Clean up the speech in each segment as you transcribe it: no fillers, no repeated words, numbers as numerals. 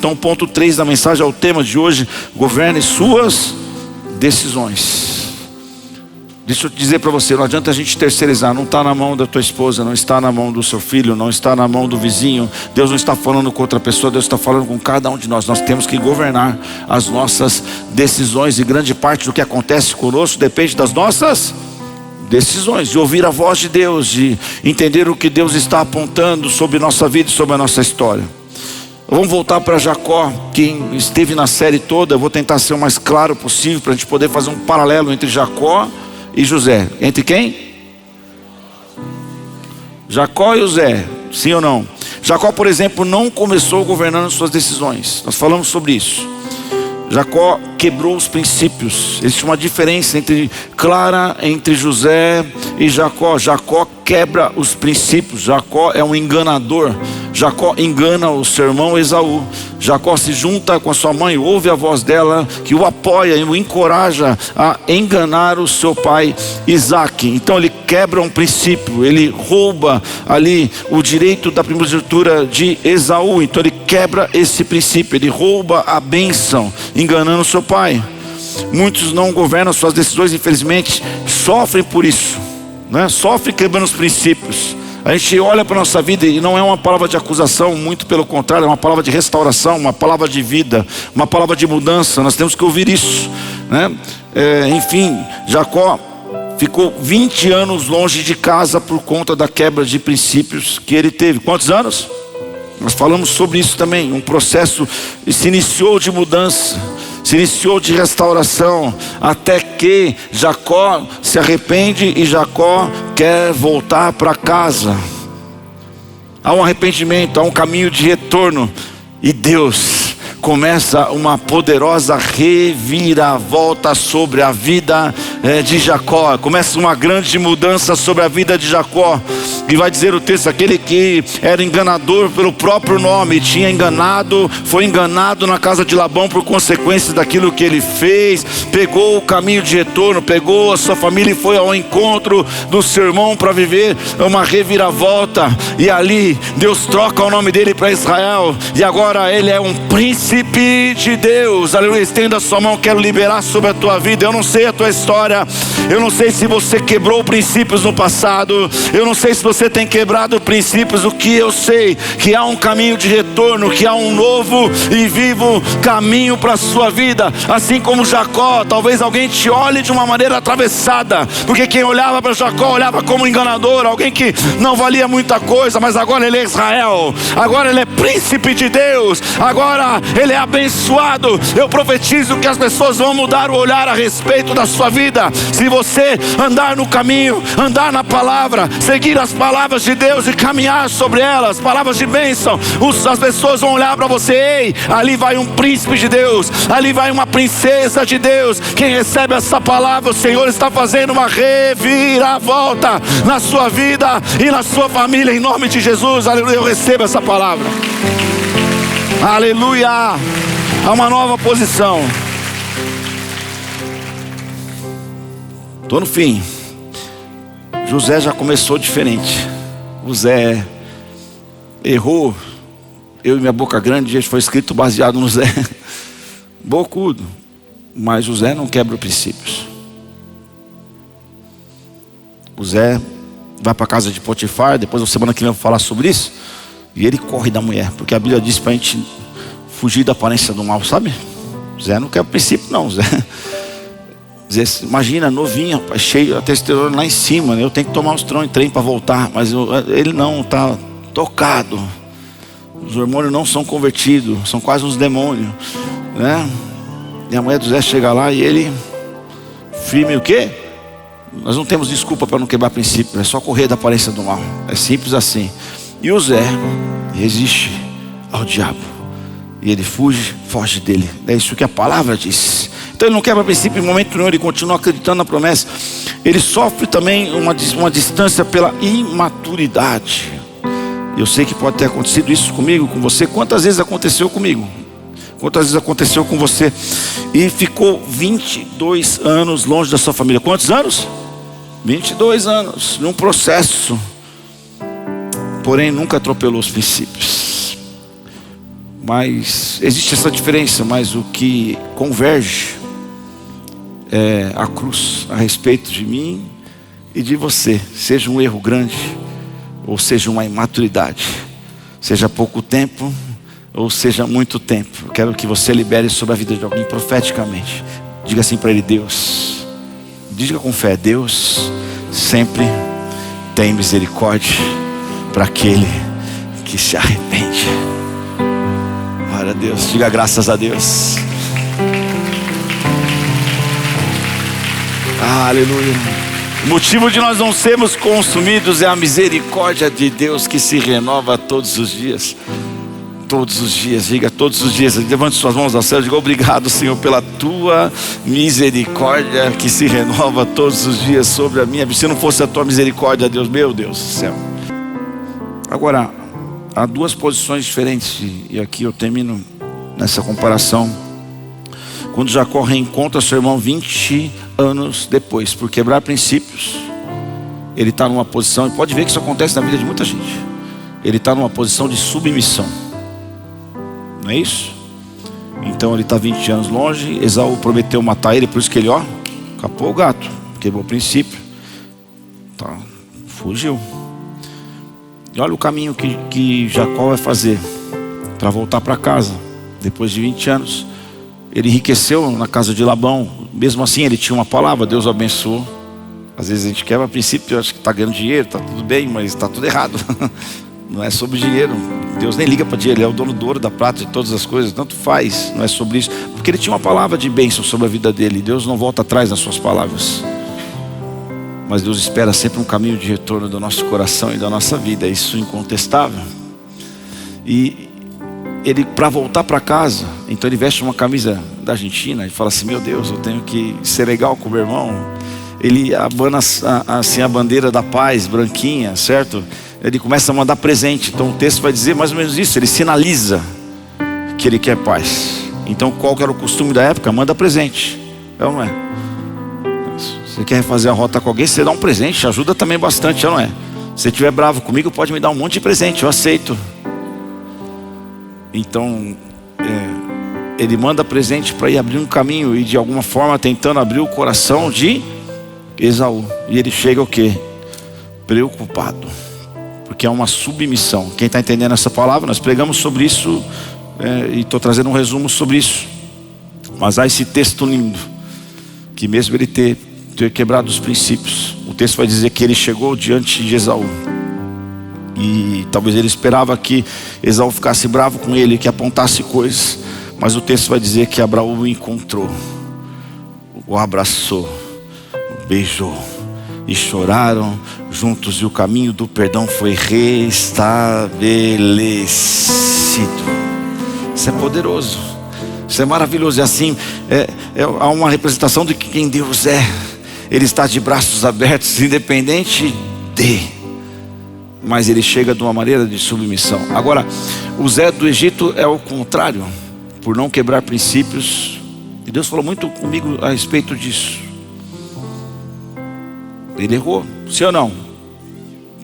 Então o ponto 3 da mensagem é o tema de hoje: governe suas decisões. Deixa eu dizer para você, não adianta a gente terceirizar. Não está na mão da tua esposa, não está na mão do seu filho, não está na mão do vizinho. Deus não está falando com outra pessoa, Deus está falando com cada um de nós. Nós temos que governar as nossas decisões, e grande parte do que acontece conosco depende das nossas decisões, de ouvir a voz de Deus, de entender o que Deus está apontando sobre nossa vida e sobre a nossa história. Vamos voltar para Jacó. Quem esteve na série toda, eu vou tentar ser o mais claro possível para a gente poder fazer um paralelo entre Jacó e José. Entre quem? Jacó e José, sim ou não? Jacó, por exemplo, não começou governando suas decisões. Nós falamos sobre isso. Jacó quebrou os princípios. Existe uma diferença clara entre José e Jacó. Jacó quebra os princípios. Jacó é um enganador. Jacó engana o seu irmão Esaú. Jacó se junta com a sua mãe, ouve a voz dela, que o apoia e o encoraja a enganar o seu pai Isaac. Então ele quebra um princípio, ele rouba ali o direito da primogenitura de Esaú. Então ele quebra esse princípio, ele rouba a bênção, enganando o seu pai. Muitos não governam suas decisões, infelizmente, sofrem por isso, né? Sofrem quebrando os princípios. A gente olha para a nossa vida e não é uma palavra de acusação, muito pelo contrário, é uma palavra de restauração, uma palavra de vida, uma palavra de mudança. Nós temos que ouvir isso, né? Enfim, Jacó ficou 20 anos longe de casa por conta da quebra de princípios que ele teve. Quantos anos? Nós falamos sobre isso também. Um processo se iniciou de mudança, se iniciou de restauração, até que Jacó se arrepende e Jacó quer voltar para casa. Há um arrependimento, há um caminho de retorno, e Deus começa uma poderosa reviravolta sobre a vida de Jacó. Começa uma grande mudança sobre a vida de Jacó. E vai dizer o texto: aquele que era enganador pelo próprio nome, tinha enganado, foi enganado na casa de Labão por consequência daquilo que ele fez, pegou o caminho de retorno, pegou a sua família e foi ao encontro do seu irmão para viver uma reviravolta. E ali Deus troca o nome dele para Israel, e agora ele é um príncipe de Deus. Aleluia. Estenda a sua mão, quero liberar sobre a tua vida. Eu não sei a tua história, eu não sei se você quebrou princípios no passado, eu não sei se você tem quebrado princípios. O que eu sei, que há um caminho de retorno, que há um novo e vivo caminho para a sua vida. Assim como Jacó, talvez alguém te olhe de uma maneira atravessada, porque quem olhava para Jacó olhava como enganador, alguém que não valia muita coisa, mas agora ele é Israel, agora ele é príncipe de Deus, agora ele é abençoado. Eu profetizo que as pessoas vão mudar o olhar a respeito da sua vida. Se você andar no caminho, andar na palavra, seguir as palavras de Deus e caminhar sobre elas, palavras de bênção, as pessoas vão olhar para você: ei, ali vai um príncipe de Deus, ali vai uma princesa de Deus. Quem recebe essa palavra, o Senhor está fazendo uma reviravolta na sua vida e na sua família, em nome de Jesus. Aleluia, eu recebo essa palavra. Aleluia. Há uma nova posição. Estou no fim. José já começou diferente. José errou. Eu e minha boca grande, gente, foi escrito baseado no Zé. Bocudo. Mas José não quebra princípios. José vai para a casa de Potifar. Depois da semana que vem eu vou falar sobre isso. E ele corre da mulher, porque a Bíblia diz para a gente fugir da aparência do mal, sabe? Zé não quer o princípio não. Zé, imagina, novinho, cheio, a testosterona lá em cima, né? Eu tenho que tomar uns trem para voltar. Mas ele não, está tocado. Os hormônios não são convertidos, são quase uns demônios, né? E a mulher do Zé chega lá e ele firme o quê? Nós não temos desculpa para não quebrar princípio, é só correr da aparência do mal. É simples assim. E o Zé resiste ao diabo, e ele foge dele. É isso que a palavra diz. Então ele não quebra princípio em momento nenhum, ele continua acreditando na promessa. Ele sofre também uma distância pela imaturidade. Eu sei que pode ter acontecido isso comigo, com você. Quantas vezes aconteceu comigo? Quantas vezes aconteceu com você? E ficou 22 anos longe da sua família. Quantos anos? 22 anos, num processo. Porém nunca atropelou os princípios. Mas existe essa diferença, mas o que converge é a cruz a respeito de mim e de você. Seja um erro grande, ou seja uma imaturidade, seja pouco tempo, ou seja muito tempo. Eu quero que você libere sobre a vida de alguém profeticamente. Diga assim para ele: Deus, diga com fé, Deus sempre tem misericórdia para aquele que se arrepende. Glória a Deus, diga graças a Deus. Aleluia. O motivo de nós não sermos consumidos é a misericórdia de Deus que se renova todos os dias. Todos os dias, diga todos os dias. Levante suas mãos ao céu e diga: obrigado, Senhor, pela tua misericórdia que se renova todos os dias sobre a minha vida. Se não fosse a tua misericórdia, Deus, meu Deus do céu. Agora, há duas posições diferentes, e aqui eu termino nessa comparação. Quando Jacó reencontra seu irmão 20 anos depois, por quebrar princípios, ele está numa posição, e pode ver que isso acontece na vida de muita gente, ele está numa posição de submissão, não é isso? Então ele está 20 anos longe. Esaú prometeu matar ele, por isso que ele, capou o gato, quebrou o princípio, tá, fugiu. E olha o caminho que Jacó vai fazer para voltar para casa. Depois de 20 anos, ele enriqueceu na casa de Labão. Mesmo assim ele tinha uma palavra, Deus o abençoou. Às vezes a gente quebra princípio, acha que está ganhando dinheiro, está tudo bem, mas está tudo errado. Não é sobre dinheiro. Deus nem liga para dinheiro, Ele é o dono do ouro, da prata, de todas as coisas. Tanto faz, não é sobre isso. Porque ele tinha uma palavra de bênção sobre a vida dele. Deus não volta atrás nas suas palavras, mas Deus espera sempre um caminho de retorno do nosso coração e da nossa vida. Isso é incontestável. E ele, para voltar para casa, então ele veste uma camisa da Argentina e fala assim: meu Deus, eu tenho que ser legal com o meu irmão. Ele abana assim a bandeira da paz, branquinha, certo? Ele começa a mandar presente. Então o texto vai dizer mais ou menos isso. Ele sinaliza que ele quer paz. Então qual que era o costume da época? Manda presente, é ou não é? Você quer fazer a rota com alguém, você dá um presente, ajuda também bastante, não é? Se você estiver bravo comigo, pode me dar um monte de presente, eu aceito. Então ele manda presente para ir abrir um caminho, e de alguma forma tentando abrir o coração de Esaú. E ele chega o quê? Preocupado, porque é uma submissão. Quem está entendendo essa palavra? Nós pregamos sobre isso, e estou trazendo um resumo sobre isso. Mas há esse texto lindo, que mesmo ele ter quebrado os princípios, o texto vai dizer que ele chegou diante de Esaú, e talvez ele esperava que Esaú ficasse bravo com ele, que apontasse coisas, mas o texto vai dizer que Abraão o encontrou, o abraçou, o beijou, e choraram juntos, e o caminho do perdão foi restabelecido. Isso é poderoso, isso é maravilhoso. E assim há uma representação de quem Deus é. Ele está de braços abertos, independente mas ele chega de uma maneira de submissão. Agora, o Zé do Egito é o contrário, por não quebrar princípios. E Deus falou muito comigo a respeito disso. Ele errou, sim ou não?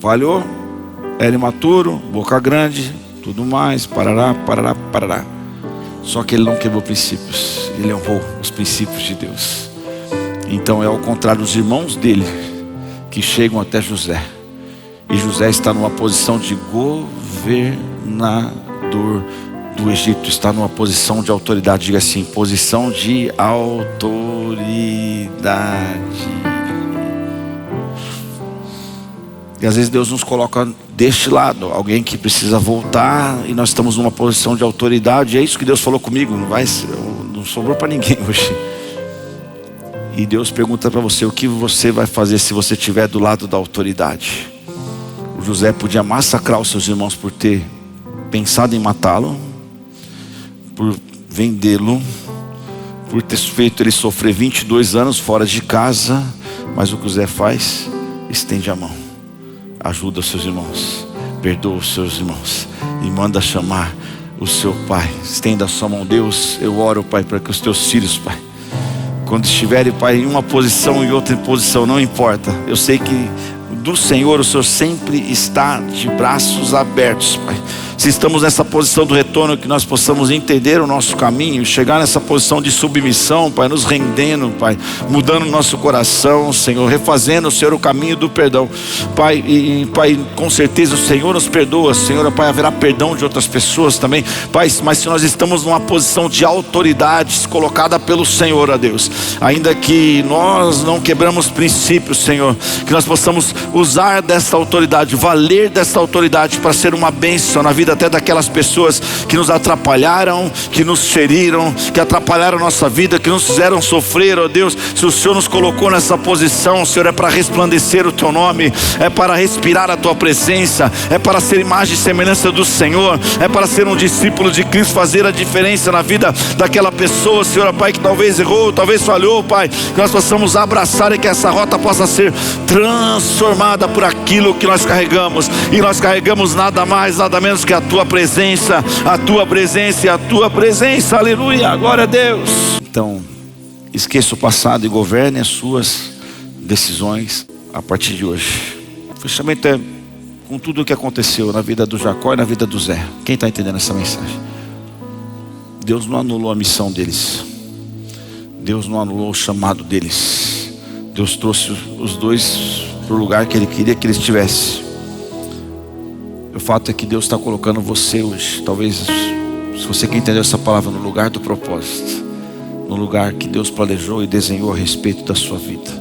Falhou, era imaturo, boca grande, tudo mais, parará, parará, parará. Só que ele não quebrou princípios, ele honrou os princípios de Deus. Então é ao contrário, os irmãos dele que chegam até José, e José está numa posição de governador do Egito, está numa posição de autoridade. Diga assim: posição de autoridade. E às vezes Deus nos coloca deste lado, alguém que precisa voltar, e nós estamos numa posição de autoridade. É isso que Deus falou comigo. Não sobrou para ninguém hoje. E Deus pergunta para você: o que você vai fazer se você estiver do lado da autoridade? O José podia massacrar os seus irmãos por ter pensado em matá-lo, por vendê-lo, por ter feito ele sofrer 22 anos fora de casa. Mas o que o José faz? Estende a mão, ajuda os seus irmãos, perdoa os seus irmãos e manda chamar o seu pai. Estenda a sua mão. Deus, eu oro, Pai, para que os teus filhos, Pai, quando estiverem, Pai, em uma posição e outra posição, não importa, eu sei que do Senhor o Senhor sempre está de braços abertos, Pai. Se estamos nessa posição do retorno, que nós possamos entender o nosso caminho, chegar nessa posição de submissão, Pai, nos rendendo, Pai, mudando o nosso coração, Senhor, refazendo, Senhor, o caminho do perdão, Pai, e Pai, com certeza o Senhor nos perdoa, Senhor, Pai, haverá perdão de outras pessoas também, Pai, mas se nós estamos numa posição de autoridade colocada pelo Senhor, ó Deus, ainda que nós não quebramos princípios, Senhor, que nós possamos usar dessa autoridade, valer dessa autoridade para ser uma bênção na vida até daquelas pessoas que nos atrapalharam, que nos feriram, que atrapalharam a nossa vida, que nos fizeram sofrer, ó Deus. Se o Senhor nos colocou nessa posição, Senhor, é para resplandecer o Teu nome, é para respirar a Tua presença, é para ser imagem e semelhança do Senhor, é para ser um discípulo de Cristo, fazer a diferença na vida daquela pessoa, Senhor, Pai, que talvez errou, talvez falhou, Pai, que nós possamos abraçar e que essa rota possa ser transformada por aquilo que nós carregamos, e nós carregamos nada mais, nada menos que a Tua presença, a Tua presença e a Tua presença, aleluia, glória a Deus. Então, esqueça o passado e governe as suas decisões a partir de hoje. O fechamento é com tudo o que aconteceu na vida do Jacó e na vida do Zé. Quem está entendendo essa mensagem? Deus não anulou a missão deles, Deus não anulou o chamado deles, Deus trouxe os dois para o lugar que Ele queria que eles estivessem. O fato é que Deus está colocando você hoje, talvez, se você quer entender essa palavra, no lugar do propósito, no lugar que Deus planejou e desenhou a respeito da sua vida.